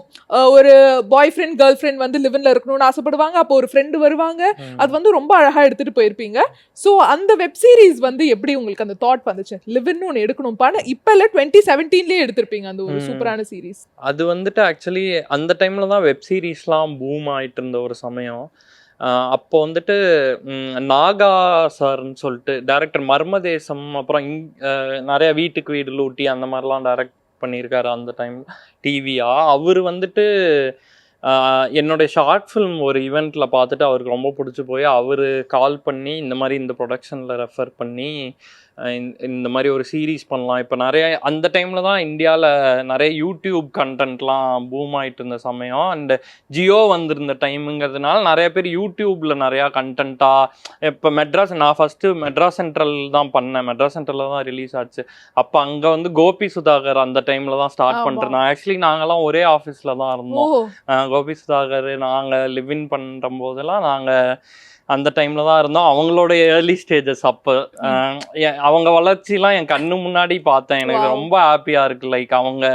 ஒரு பாய் ஃப்ரெண்ட் கேர்ள் ஃப்ரெண்ட் வந்து லிவனில் இருக்கணும்னு ஆசைப்படுவாங்க. அப்போ ஒரு ஃப்ரெண்டு வருவாங்க. அது வந்து ரொம்ப அழகாக எடுத்துகிட்டு போயிருப்பீங்க. ஸோ அந்த வெப் சீரிஸ் வந்து எப்படி உங்களுக்கு அந்த தாட் வந்துச்சு, லிவன்னு ஒன்று எடுக்கணும்ப்பான்னு? இப்போ இல்லை 2017 எடுத்திருப்பீங்க அந்த ஒரு சூப்பரான சீரீஸ். அது வந்துட்டு ஆக்சுவலி அந்த டைமில் தான் வெப் சீரீஸ்லாம் பூம் ஆகிட்டு இருந்த ஒரு சமயம். அப்போ வந்துட்டு நாகா சார்ன்னு சொல்லிட்டு டைரக்டர், மர்மதேசம், அப்புறம் நிறைய வீட்டுக்கு வீடு லூட்டி அந்த மாதிரிலாம் டைரக்ட் பண்ணியிருக்காரு அந்த டைம் டிவியா. அவர் வந்துட்டு என்னுடைய ஷார்ட் ஃபிலிம் ஒரு ஈவெண்ட்டில் பார்த்துட்டு அவருக்கு ரொம்ப பிடிச்சி போய் அவர் கால் பண்ணி இந்த மாதிரி இந்த ப்ரொடக்ஷனில் ரெஃபர் பண்ணி இந்த மாதிரி ஒரு சீரீஸ் பண்ணலாம். இப்போ நிறைய அந்த டைமில் தான் இந்தியாவில் நிறைய யூடியூப் கண்டென்ட்லாம் பூம் ஆகிட்டு இருந்த சமயம். அண்டு ஜியோ வந்திருந்த டைமுங்கிறதுனால நிறைய பேர் யூடியூப்பில் நிறையா கண்டென்ட்டாக, இப்போ நான் ஃபஸ்ட்டு மெட்ராஸ் சென்ட்ரல் தான் பண்ணேன். மெட்ராஸ் சென்ட்ரலில் தான் ரிலீஸ் ஆச்சு. அப்போ அங்கே வந்து கோபி சுதாகர் அந்த டைமில் தான் ஸ்டார்ட் பண்ணிருந்தோம். ஆக்சுவலி நாங்கள்லாம் ஒரே ஆஃபீஸில் தான் இருந்தோம். கோபி சுதாகர் நாங்கள் லிவ்இன் பண்ணுற போதெல்லாம் நாங்கள் அந்த டைமில் தான் இருந்தோம். அவங்களோட ஏர்லி ஸ்டேஜஸ் அப்போ அவங்க வளர்ச்சிலாம் என் கண்ணு முன்னாடி பார்த்தேன். எனக்கு ரொம்ப ஹாப்பியாக இருக்குது. லைக் அவங்க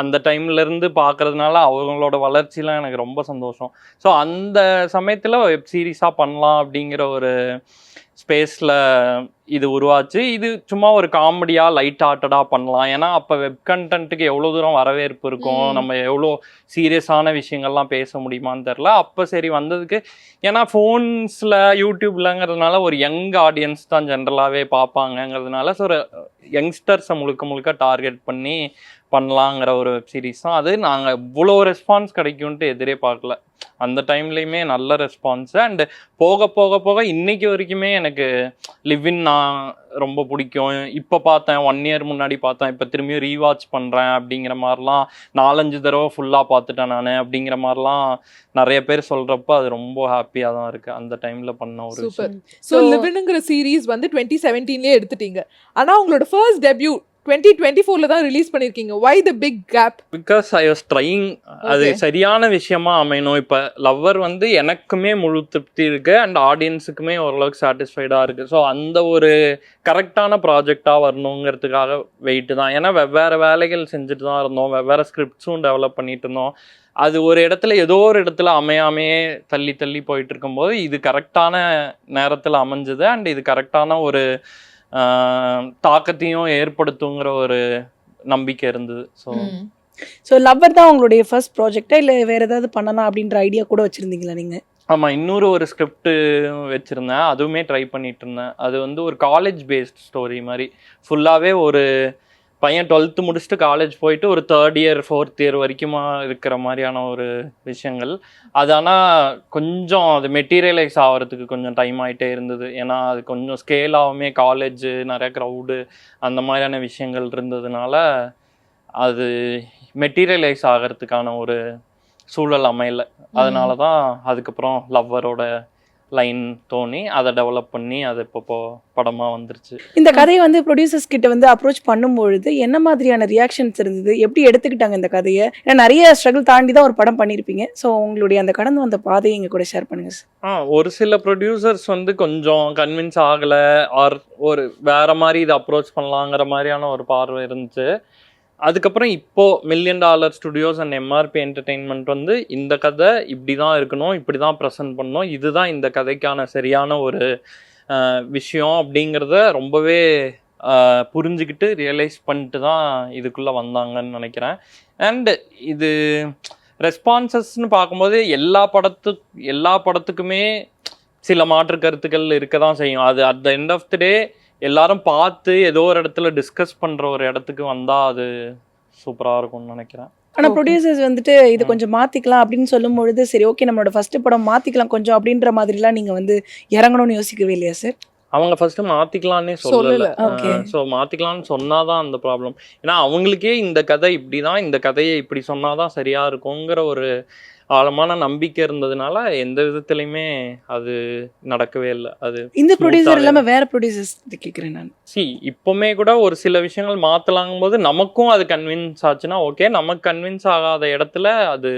அந்த டைம்லேருந்து பார்க்குறதுனால அவங்களோட வளர்ச்சிலாம் எனக்கு ரொம்ப சந்தோஷம். ஸோ அந்த சமயத்தில் வெப் சீரிஸாக பண்ணலாம் அப்படிங்கிற ஒரு ஸ்பேஸில் இது உருவாச்சு. இது சும்மா ஒரு காமெடியாக லைட் ஹார்ட்டடாக பண்ணலாம். ஏன்னா அப்போ வெப் கண்டென்ட்டுக்கு எவ்வளோ தூரம் வரவேற்பு இருக்கும், நம்ம எவ்வளோ சீரியஸான விஷயங்கள்லாம் பேச முடியுமான்னு தெரில. அப்போ சரி வந்ததுக்கு, ஏன்னா ஃபோன்ஸில் யூடியூப்லங்கிறதுனால ஒரு யங் ஆடியன்ஸ் தான் ஜென்ரலாகவே பார்ப்பாங்கங்கிறதுனால ஸோ யங்ஸ்டர்ஸை முழுக்க முழுக்க டார்கெட் பண்ணி பண்ணலாங்கிற ஒரு வெப் சீரிஸ் தான் அது. நாங்கள் இவ்வளோ ரெஸ்பான்ஸ் கிடைக்கும்ன்ட்டு எதிரே பார்க்கல. அந்த டைம்லேயுமே நல்ல ரெஸ்பான்ஸு. அண்டு போக போக போக இன்னைக்கு வரைக்குமே எனக்கு லிவின் நான் ரொம்ப பிடிக்கும். இப்போ பார்த்தேன், 1 year முன்னாடி பார்த்தேன், இப்போ திரும்பியும் ரீவாட்ச் பண்ணுறேன் அப்படிங்கிற மாதிரிலாம் 4-5 தடவை ஃபுல்லாக பார்த்துட்டேன் நான் அப்படிங்கிற மாதிரிலாம் நிறைய பேர் சொல்கிறப்ப அது ரொம்ப ஹாப்பியாக தான் இருக்குது அந்த டைமில் பண்ண ஒரு சூப்பர். ஸோ லிவின்ங்கிற சீரீஸ் வந்து 2017 எடுத்துட்டீங்க. ஆனால் உங்களோட ஃபர்ஸ்ட் டெபியூ 2024 தான் ரிலீஸ் பண்ணிருக்கீங்க. why the big gap? Because I was trying. அது சரியான விஷயமா அமையணும். இப்போ லவ்வர் வந்து எனக்குமே முழு திருப்தி இருக்குது அண்ட் ஆடியன்ஸுக்குமே ஓரளவுக்கு சாட்டிஸ்ஃபைடாக இருக்குது. ஸோ அந்த ஒரு கரெக்டான ப்ராஜெக்டாக வரணுங்கிறதுக்காக வெயிட்டு தான். ஏன்னா வெவ்வேறு வேலைகள் செஞ்சுட்டு தான் இருந்தோம், வெவ்வேறு ஸ்கிரிப்ட்ஸும் டெவலப் பண்ணிட்டு இருந்தோம். அது ஒரு இடத்துல ஏதோ ஒரு இடத்துல அமையாமையே தள்ளி தள்ளி போயிட்டு இருக்கும்போது இது கரெக்டான நேரத்தில் அமைஞ்சது. அண்ட் இது கரெக்டான ஒரு தாக்கத்தையும் ஏற்படுத்துங்கிற ஒரு நம்பிக்கை இருந்தது. ஸோ லவ்வர் தான் உங்களுடைய ஃபர்ஸ்ட் ப்ராஜெக்டா இல்லை வேற ஏதாவது பண்ணலாம் அப்படின்ற ஐடியா கூட வச்சிருந்தீங்களா நீங்க? ஆமாம், இன்னொரு ஒரு ஸ்கிரிப்ட் வச்சுருந்தேன், அதுவுமே ட்ரை பண்ணிட்டு இருந்தேன். அது வந்து ஒரு காலேஜ் பேஸ்ட் ஸ்டோரி மாதிரி. ஃபுல்லாகவே ஒரு பையன் 12th முடிச்சுட்டு காலேஜ் போயிட்டு ஒரு 3rd year 4th year வரைக்குமா இருக்கிற மாதிரியான ஒரு விஷயங்கள். அது ஆனால் கொஞ்சம் அது மெட்டீரியலைஸ் ஆகிறதுக்கு கொஞ்சம் டைம் ஆகிட்டே இருந்தது. ஏன்னா அது கொஞ்சம் ஸ்கேல் ஆகுமே, காலேஜு நிறைய க்ரௌடு அந்த மாதிரியான விஷயங்கள் இருந்ததுனால அது மெட்டீரியலைஸ் ஆகிறதுக்கான ஒரு சூழல் அமையலை. அதனால தான் அதுக்கப்புறம் லவ்வரோட லைன் தோணி அதை டெவலப் பண்ணி அது இப்போ படமாக வந்துருச்சு. இந்த கதையை வந்து ப்ரொடியூசர்ஸ் கிட்ட வந்து அப்ரோச் பண்ணும்பொழுது என்ன மாதிரியான ரியாக்ஷன்ஸ் இருந்தது? எப்படி எடுத்துக்கிட்டாங்க இந்த கதையை? ஏன்னா நிறைய ஸ்ட்ரகிள் தாண்டி தான் ஒரு படம் பண்ணியிருப்பீங்க. ஸோ உங்களுடைய அந்த கடந்து வந்த பாதையை எங்க கூட ஷேர் பண்ணுங்க சார். ஒரு சில ப்ரொடியூசர்ஸ் வந்து கொஞ்சம் கன்வின்ஸ் ஆகலை, ஆர் ஒரு வேற மாதிரி இதை அப்ரோச் பண்ணலாங்கிற மாதிரியான ஒரு பார்வை இருந்துச்சு. அதுக்கப்புறம் இப்போது $1 million studios and MRP entertainment வந்து இந்த கதை இப்படி தான் இருக்கணும், இப்படி தான் ப்ரெசென்ட் பண்ணணும், இதுதான் இந்த கதைக்கான சரியான ஒரு விஷயம் அப்படிங்கிறத ரொம்பவே புரிஞ்சுக்கிட்டு ரியலைஸ் பண்ணிட்டு தான் இதுக்குள்ளே வந்தாங்கன்னு நினைக்கிறேன். அண்டு இது ரெஸ்பான்சஸ்ன்னு பார்க்கும்போது எல்லா படத்துக்குமே சில மாற்று கருத்துக்கள் இருக்க தான் செய்யும். அது at the end of the day எல்லாரும் பார்த்து ஏதோ ஒரு இடத்துல டிஸ்கஸ் பண்ணுற ஒரு இடத்துக்கு வந்தால் அது சூப்பராக இருக்கும்னு நினைக்கிறேன். ஆனால் ப்ரொடியூசர்ஸ் வந்துட்டு இது கொஞ்சம் மாற்றிக்கலாம் அப்படின்னு சொல்லும் பொழுது சரி ஓகே நம்மளோட ஃபர்ஸ்ட் படம் மாற்றிக்கலாம் கொஞ்சம் அப்படின்ற மாதிரிலாம் நீங்கள் வந்து இறங்கணும்னு யோசிக்கவே இல்லையா சார்? அவங்க ஃபர்ஸ்ட் மாற்றிக்கலான்னே சொல்லலை. ஸோ மாற்றிக்கலான்னு சொன்னாதான் அந்த ப்ராப்ளம். ஏன்னா அவங்களுக்கே இந்த கதை இப்படி தான், இந்த கதையை இப்படி சொன்னாதான் சரியாக இருக்குங்கிற ஒரு ஆழமான நம்பிக்கை இருந்ததுனால எந்த விதத்துலையுமே அது நடக்கவே இல்லை. அது இந்த ப்ரொடியூசர் இல்லாமல் வேற ப்ரொடியூசர்ஸ் கேட்குறேன் நான். இப்போவுமே கூட ஒரு சில விஷயங்கள் மாற்றலாங்கும் போது நமக்கும் அது கன்வின்ஸ் ஆச்சுன்னா ஓகே, நமக்கு கன்வின்ஸ் ஆகாத இடத்துல அது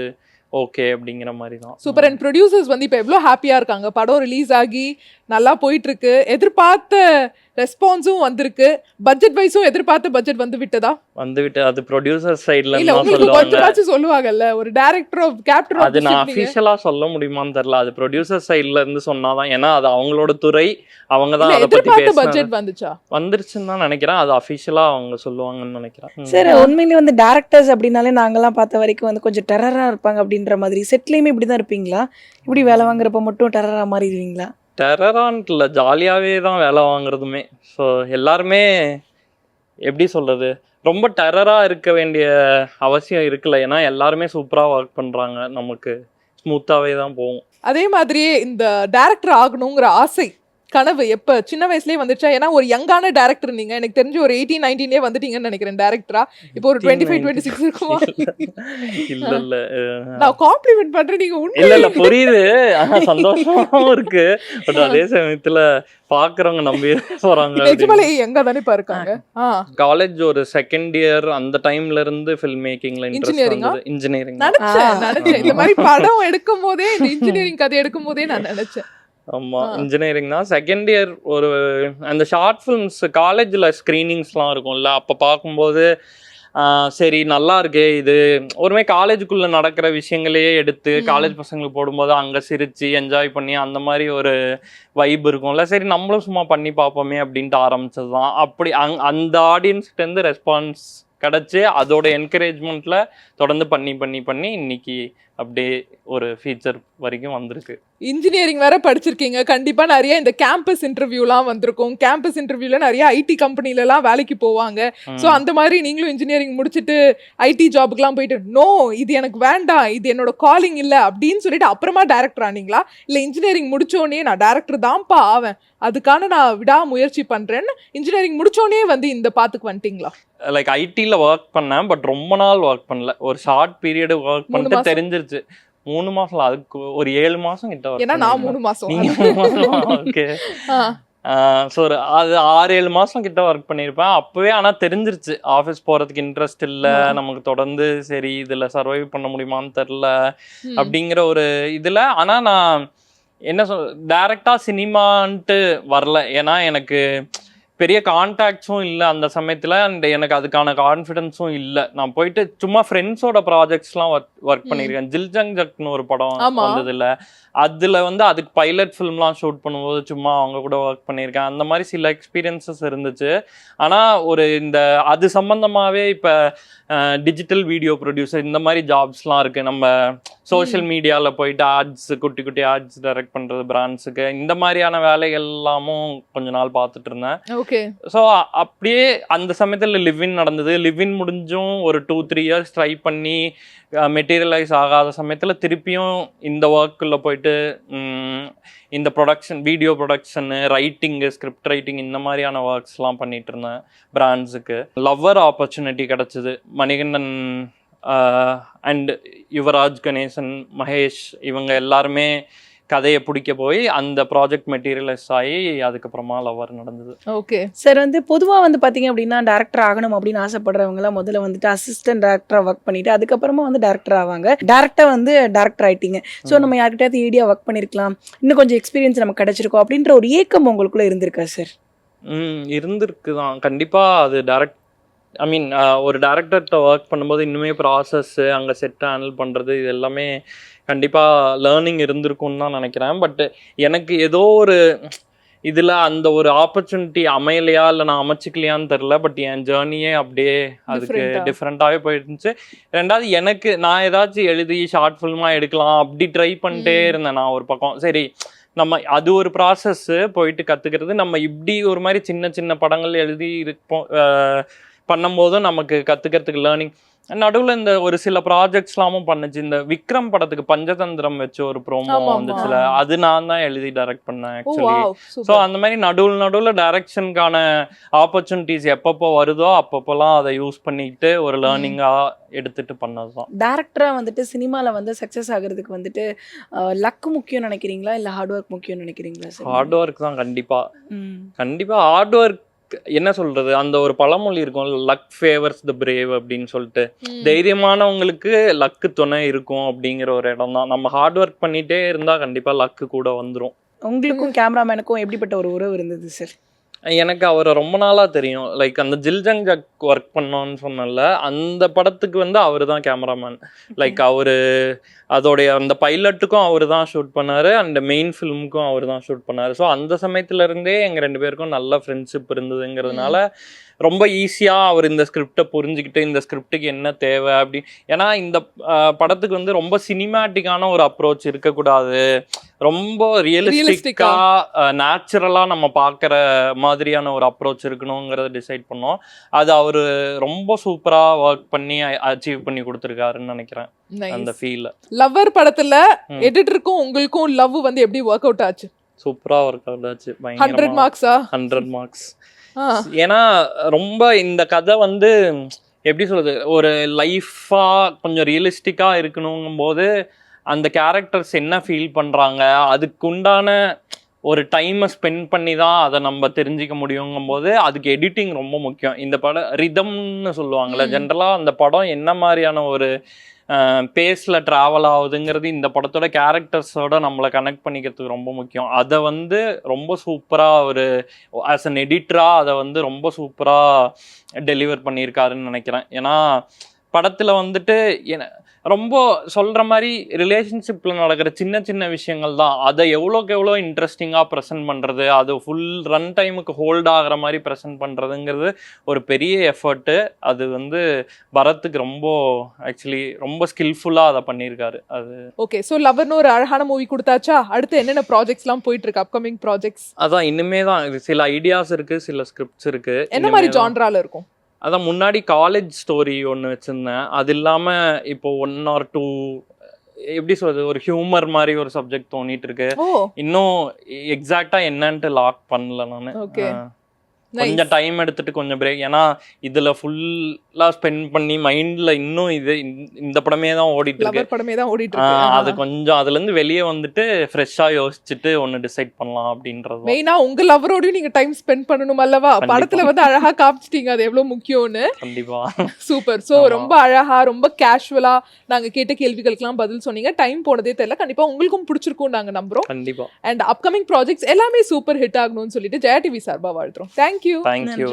ஓகே அப்படிங்கிற மாதிரி தான். சூப்பர். அண்ட் ப்ரொடியூசர்ஸ் வந்து இப்போ எவ்வளோ ஹாப்பியாக இருக்காங்க, படம் ரிலீஸ் ஆகி நல்லா போயிட்டு இருக்கு, எதிர்பார்த்த ரெஸ்பான்ஸும் வந்திருக்கு, பட்ஜெட் வைஸும் எதிர்பார்த்த பட்ஜெட் வந்து விட்டதா? அது ப்ரொடியூசர் சைடுல இல்ல உங்களுக்கு கொஞ்சமாச்சும் சொல்லுவாங்கல்ல ஒரு டைரக்டர் ஆஃப் கேப்டன். அது நான் அஃபிஷியலா சொல்ல முடியுமான்னு தெரியல, அது ப்ரொடியூசர் சைடுல இருந்து சொன்னாதான். ஏன்னா அது அவங்களோட துறை, அவங்க தான் அதை பத்தி பேசுறாங்க. பட்ஜெட் வந்துச்சா? வந்துருச்சுன்னு தான் நினைக்கிறேன். அது அஃபிஷியலா அவங்க சொல்லுவாங்கன்னு நினைக்கிறேன். சார் உண்மையிலேயே வந்து டேரக்டர்ஸ் அப்படின்னாலே நாங்கெல்லாம் பார்த்த வரைக்கும் வந்து கொஞ்சம் டெரரா இருப்பாங்க அப்படின்ற மாதிரி. செட்லயுமே இப்படிதான் இருப்பீங்களா? இப்படி வேலை வாங்குறப்ப மட்டும் டெரரா மாறிடுவீங்களா? டெரரான்ட்டு இல்லை, ஜாலியாகவே தான் வேலை வாங்குறதுமே. ஸோ எல்லாருமே எப்படி சொல்கிறது, ரொம்ப டெரராக இருக்க வேண்டிய அவசியம் இருக்குல்ல. ஏன்னா எல்லாருமே சூப்பராக ஒர்க் பண்ணுறாங்க, நமக்கு ஸ்மூத்தாகவே தான் போகும். அதே மாதிரியே இந்த டேரக்டர் ஆகணுங்கிற ஆசை கனவு எப்போ சின்ன வயசுலேயே வந்துச்சா? ஏன்னா ஒரு யங்கான டேரக்டர் நீங்க, எனக்கு தெரிஞ்சு ஒரு 18-19 வந்துட்டீங்கன்னு நினைக்கிறேன் டேரக்டரா. இப்போ ஒரு 25-26 இருக்குமா? இல்ல நான் காம்ப்ளிமெண்ட் பண்றேன், நீங்க இல்ல புரியுது, சந்தோஷமாவும் இருக்கு. பட் அதே சமயத்துல பாக்குறவங்க நம்பி போறாங்க. நிஜமாலே எங்க தானே இருக்காங்க. காலேஜ் ஒரு 2nd year அந்த டைம்ல இருந்து ஃபில்ம் மேக்கிங்ல இன்ட்ரெஸ்ட் வந்தது. இன்ஜினியரிங் நினைச்சேன் இந்த மாதிரி படம் எடுக்கும் போதே, இந்த இன்ஜினியரிங் கதை எடுக்கும் போதே நான் நினைச்சேன். ஆமாம், இன்ஜினியரிங் தான். 2nd year ஒரு அந்த ஷார்ட் ஃபிலிம்ஸ் காலேஜில் ஸ்க்ரீனிங்ஸ்லாம் இருக்கும்ல, அப்போ பார்க்கும்போது சரி நல்லா இருக்கு இது, ஒருமே காலேஜுக்குள்ளே நடக்கிற விஷயங்களையே எடுத்து காலேஜ் பசங்களுக்கு போடும்போது அங்கே சிரித்து என்ஜாய் பண்ணி அந்த மாதிரி ஒரு வைப் இருக்கும்ல, சரி நம்மளும் சும்மா பண்ணி பார்ப்போமே அப்படின்ட்டு ஆரம்பிச்சது தான். அப்படி அந்த ஆடியன்ஸ்கிட்டேருந்து ரெஸ்பான்ஸ் கிடச்சி அதோட என்கரேஜ்மெண்ட்டில் தொடர்ந்து பண்ணி இன்னைக்கு அப்படியே ஒரு ஃபீச்சர் வரைக்கும் வந்திருக்கு. இன்ஜினியரிங் வேற படிச்சிருக்கீங்க, கண்டிப்பா நிறைய இந்த கேம்பஸ் இன்டர்வியூலாம் வந்திருக்கும். கேம்பஸ் இன்டர்வியூல நிறைய ஐடி கம்பெனிலலாம் வேலைக்கு போவாங்க. ஸோ அந்த மாதிரி நீங்களும் இன்ஜினியரிங் முடிச்சுட்டு ஐடி ஜாபுக்குலாம் போயிட்டு நோ இது எனக்கு வேண்டாம், இது என்னோட காலிங் இல்லை அப்படின்னு சொல்லிட்டு அப்புறமா டேரக்டர் ஆனீங்களா, இல்லை இன்ஜினியரிங் முடிச்சோடனே நான் டேரக்டர் தான்ப்பா ஆவேன், அதுக்கான நான் விடா முயற்சி பண்றேன்னு இன்ஜினியரிங் முடிச்சோடனே வந்து இந்த பாத்துக்கு வந்துட்டீங்களா? லைக் ஐடியில் ஒர்க் பண்ணேன், பட் ரொம்ப நாள் ஒர்க் பண்ணல, ஒரு ஷார்ட் பீரியடு ஒர்க் பண்ணிட்டு தெரிஞ்சிருச்சு. 3 மாசம், அதுக்கு ஒரு 7 மாசம் கிட்ட ஏன்னா நான் 3 மாசம். ஓகே. ஸோ அது 6-7 மாசம் கிட்ட ஒர்க் பண்ணியிருப்பேன். அப்பவே ஆனால் தெரிஞ்சிருச்சு ஆஃபீஸ் போகிறதுக்கு இன்ட்ரெஸ்ட் இல்லை, நமக்கு தொடர்ந்து சரி இதில் சர்வைவ் பண்ண முடியுமான்னு தெரில அப்படிங்கிற ஒரு இதில். ஆனால் நான் என்ன டைரக்டாக சினிமான்ட்டு வரல, ஏன்னா எனக்கு பெரிய கான்டாக்ட்ஸும் இல்லை அந்த சமயத்தில், அண்ட் எனக்கு அதுக்கான கான்ஃபிடென்ஸும் இல்லை. நான் போயிட்டு சும்மா ஃப்ரெண்ட்ஸோட ப்ராஜெக்ட்ஸ்லாம் ஒர்க் பண்ணியிருக்கேன். ஜில்ஜங் ஜக்னு ஒரு படம் வந்தது இல்லை, அதில் வந்து அதுக்கு பைலட் ஃபிலிம்லாம் ஷூட் பண்ணும்போது சும்மா அவங்க கூட ஒர்க் பண்ணியிருக்கேன். அந்த மாதிரி சில எக்ஸ்பீரியன்ஸஸ் இருந்துச்சு. ஆனால் ஒரு இந்த அது சம்மந்தமாகவே இப்போ டிஜிட்டல் வீடியோ ப்ரொடியூசர் இந்த மாதிரி ஜாப்ஸ்லாம் இருக்குது. நம்ம சோஷியல் மீடியாவில் போயிட்டு ஆட்ஸ், குட்டி குட்டி ஆட்ஸ் டைரக்ட் பண்ணுறது பிராண்ட்ஸுக்கு, இந்த மாதிரியான வேலைகள் எல்லாமும் கொஞ்ச நாள் பார்த்துட்டு இருந்தேன். ஓகே. ஸோ அப்படியே அந்த சமயத்தில் லிவ்இன் நடந்தது. லிவ்இன் முடிஞ்சும் ஒரு 2-3 இயர்ஸ் ட்ரை பண்ணி மெட்டீரியலைஸ் ஆகாத சமயத்தில் திருப்பியும் இந்த ஒர்க்குள்ளே போயிட்டு இந்த production, video production, writing, script writing, இந்த மாதிரியான ஒர்க்ஸ்லாம் பண்ணிட்டு இருந்தேன் பிராண்ட்ஸுக்கு. லவ்வர் ஆப்பர்ச்சுனிட்டி கிடச்சிது. மணிகண்டன் அண்ட் யுவராஜ் கணேசன், மகேஷ் இவங்க எல்லாருமே கதையை பிடிக்க போய் அந்த ப்ராஜெக்ட் மெட்டீரியலைஸ் ஆகி அதுக்கப்புறமா லவ்வர் நடந்தது. Okay sir. வந்து பொதுவாக வந்து பார்த்தீங்க அப்படின்னா டேரக்டர் ஆகணும் அப்படின்னு ஆசைப்படுறவங்களாம் முதல்ல வந்துட்டு அசிஸ்டன்ட் டேரக்டராக ஒர்க் பண்ணிட்டு அதுக்கப்புறமா வந்து டேரக்டர் ஆவாங்க. டேரக்டாக வந்து டேரக்டர் ஆகிட்டீங்க. ஸோ நம்ம யார்கிட்டயாவது ஏடியா ஒர்க் பண்ணியிருக்கலாம், இன்னும் கொஞ்சம் எக்ஸ்பீரியன்ஸ் நமக்கு கிடைச்சிருக்கோம் அப்படின்ற ஒரு ஏக்கம் உங்களுக்குள்ளே இருந்திருக்கா சார்? இருந்திருக்கு தான் கண்டிப்பாக. அது ஒரு டேரக்டர்கிட்ட ஒர்க் பண்ணும்போது இன்னுமே ப்ராசஸ்ஸு, அங்கே செட்டை ஹேண்டில் பண்ணுறது, இது எல்லாமே கண்டிப்பாக லேர்னிங் இருந்திருக்கும்னு தான் நினைக்கிறேன். பட் எனக்கு ஏதோ ஒரு இதில் அந்த ஒரு ஆப்பர்ச்சுனிட்டி அமையலையா இல்லை நான் அமைச்சிக்கலையான்னு தெரில. பட் என் ஜேர்னியே அப்படியே அதுக்கு டிஃப்ரெண்ட்டாகவே போயிருந்துச்சு. ரெண்டாவது எனக்கு நான் ஏதாச்சும் எழுதி ஷார்ட் ஃபில்மாக எடுக்கலாம் அப்படி ட்ரை பண்ணிட்டே இருந்தேன் நான் ஒரு பக்கம். சரி நம்ம அது ஒரு ப்ராசஸ்ஸு போயிட்டு கற்றுக்கிறது. நம்ம இப்படி ஒரு மாதிரி சின்ன சின்ன படங்கள் எழுதி இருப்போம் பண்ணும்போதும் நமக்கு கற்றுக்கிறதுக்கு லேர்னிங். நடுவில் இந்த ஒரு சில ப்ராஜெக்ட்ஸ்லாமும் பண்ணுச்சு. இந்த விக்ரம் படத்துக்கு பஞ்சதந்திரம் வச்சு ஒரு ப்ரோமோ வந்துச்சுல, அது நான் தான் எழுதி டைரக்ட் பண்ணேன் ஆக்சுவலி. ஸோ அந்த மாதிரி நடுவில் டைரக்ஷனுக்கான ஆப்பர்ச்சுனிட்டிஸ் எப்பப்போ வருதோ அப்பப்போலாம் அதை யூஸ் பண்ணிட்டு ஒரு லேர்னிங்காக எடுத்துட்டு பண்ணது தான். டேரக்டராக வந்துட்டு சினிமாவில் வந்து சக்ஸஸ் ஆகிறதுக்கு வந்துட்டு லக் முக்கியம் நினைக்கிறீங்களா இல்லை ஹார்ட் ஒர்க் முக்கியம் நினைக்கிறீங்களா சார்? ஹார்ட் ஒர்க் தான் கண்டிப்பாக ஹார்ட் ஒர்க். என்ன சொல்றது, அந்த ஒரு பழமொழி இருக்கும், லக் ஃபேவர்ஸ் த பிரேவ் அப்படின்னு சொல்லிட்டு. தைரியமானவங்களுக்கு லக்கு துணை இருக்கும் அப்படிங்கிற ஒரு இடம் தான். நம்ம ஹார்ட் ஒர்க் பண்ணிட்டே இருந்தா கண்டிப்பா லக்கு கூட வந்துடும். உங்களுக்கும் கேமராமேனுக்கும் எப்படிப்பட்ட ஒரு உறவு இருந்தது சார்? எனக்கு அவரை ரொம்ப நாளாக தெரியும். லைக் அந்த ஜில்ஜங் ஜக் ஒர்க் பண்ணோன்னு சொன்னல, அந்த படத்துக்கு வந்து அவர் தான் கேமராமேன். லைக் அதோடைய அந்த பைலட்டுக்கும் அவர் தான் ஷூட் பண்ணார், அந்த மெயின் ஃபிலிமுக்கும் அவர் தான் ஷூட் பண்ணார். ஸோ அந்த சமயத்துலேருந்தே எங்கள் 2 பேருக்கும் நல்ல ஃப்ரெண்ட்ஷிப் இருந்ததுங்கிறதுனால ரொம்ப ஈஸியாக அவர் இந்த ஸ்கிரிப்டை புரிஞ்சுக்கிட்டு இந்த ஸ்கிரிப்டுக்கு என்ன தேவை அப்படி. ஏன்னா இந்த படத்துக்கு வந்து ரொம்ப சினிமேட்டிக்கான ஒரு அப்ரோச் இருக்கக்கூடாது, ரொம்ப ரியலிஸ்டிக்காக நேச்சுரலாக நம்ம பார்க்குற மாதிரியான ஒரு அப்ரோச் இருக்கணுங்கிறத டிசைட் பண்ணோம். அது அவர் ரொம்ப சூப்பராக ஒர்க் பண்ணி அச்சீவ் பண்ணி கொடுத்துருக்காருன்னு நினைக்கிறேன். அந்த ஃபீல் லவ்வர் படத்துல எடிட்டருக்கும் உங்களுக்கும் லவ் வந்து எப்படி ஒர்க் அவுட் ஆச்சு? சூப்பரா ஒர்க் அவுட் ஆச்சு. 100 மார்க்ஸா? 100 மார்க்ஸ். ஏன்னா ரொம்ப இந்த கதை வந்து எப்படி சொல்றது, ஒரு லைஃபா கொஞ்சம் ரியலிஸ்டிக்கா இருக்கணுங்கும் போது அந்த கேரக்டர்ஸ் என்ன ஃபீல் பண்றாங்க அதுக்குண்டான ஒரு டைமை ஸ்பெண்ட் பண்ணி தான் அதை நம்ம தெரிஞ்சிக்க முடியுங்கும் போது அதுக்கு எடிட்டிங் ரொம்ப முக்கியம். இந்த படம் ரிதம்னு சொல்லுவாங்கள்ல, ஜென்ரலாக அந்த படம் என்ன மாதிரியான ஒரு பேஸில் ட்ராவல் ஆகுதுங்கிறது இந்த படத்தோட கேரக்டர்ஸோட நம்மளை கனெக்ட் பண்ணிக்கிறதுக்கு ரொம்ப முக்கியம். அதை வந்து ரொம்ப சூப்பராக ஒரு ஆஸ் அன் எடிட்டராக அதை வந்து ரொம்ப சூப்பராக டெலிவர் பண்ணியிருக்காருன்னு நினைக்கிறேன். ஏன்னா படத்தில் வந்துட்டு ரொம்ப சொல்ற மாதிரி ரிலேஷன்ஷிப்ல நடக்கிற சின்ன சின்ன விஷயங்கள் தான். அதை எவ்வளோக்கு எவ்வளோ இன்ட்ரெஸ்டிங்கா ப்ரெசென்ட் பண்றது, அது ஃபுல் ரன் டைமுக்கு ஹோல்ட் ஆகிற மாதிரி ப்ரெசென்ட் பண்றதுங்கிறது ஒரு பெரிய எஃபர்ட்டு. அது வந்து பரத்துக்கு ரொம்ப ஆக்சுவலி ரொம்ப ஸ்கில்ஃபுல்லா அதை பண்ணியிருக்காரு. அது ஓகே. ஸோ லவர்னு ஒரு அழகான மூவி கொடுத்தாச்சா, அடுத்து என்னென்ன ப்ராஜெக்ட்ஸ்லாம் போயிட்டு இருக்கு, அப்கமிங் ப்ராஜெக்ட்ஸ்? அதான் இனிமே தான் இது சில ஐடியாஸ் இருக்கு, சில ஸ்கிரிப்ட்ஸ் இருக்கு. என்ன மாதிரி ஜான்ரால இருக்கும்? அதான் முன்னாடி காலேஜ் ஸ்டோரி ஒன்று வச்சிருந்தேன். அது இல்லாம இப்போ 1 or 2 எப்படி சொல்றது, ஒரு ஹியூமர் மாதிரி ஒரு சப்ஜெக்ட் தோணிட்டு இருக்கு. இன்னும் எக்ஸாக்டா என்னன்ட்டு லாக் பண்ணல நானு. கொஞ்சம் டைம் எடுத்துட்டு கொஞ்சம் பிரேக். ஏன்னா இதுல ஃபுல்லா ஸ்பெண்ட் பண்ணி மைண்ட்ல இன்னும் இந்த படமே தான் ஓடிட்டு இருக்கு. அது கொஞ்சம் அதுல இருந்து வெளியே வந்துட்டு ஃப்ரெஷ்ஷா யோசிச்சுட்டு ஒன்னு டிசைட் பண்ணலாம் அப்படின்றது. மெயினா உங்க லவரோடயும் நீங்க டைம் ஸ்பெண்ட் பண்ணணும் அல்லவா? படத்துல வந்து அழகா காமிச்சிட்டீங்க அது எவ்வளவு முக்கியம்னு. கண்டிப்பா. சூப்பர். சோ ரொம்ப அழகா ரொம்ப கேஷுவலா நாங்க கேட்ட கேள்விகளுக்கெல்லாம் பதில் சொன்னீங்க. டைம் போனதே தெரியல. கண்டிப்பா உங்களுக்கும் பிடிச்சிருக்கும் நாங்க நம்புறோம். கண்டிப்பா. அண்ட் அப்கமிங் ப்ராஜெக்ட்ஸ் எல்லாமே சூப்பர் ஹிட் ஆகணும்னு சொல்லிட்டு ஜெயா டிவி சார்பா வாழ்த்துறோம். தேங்க்யூ. தேங்க்யூ.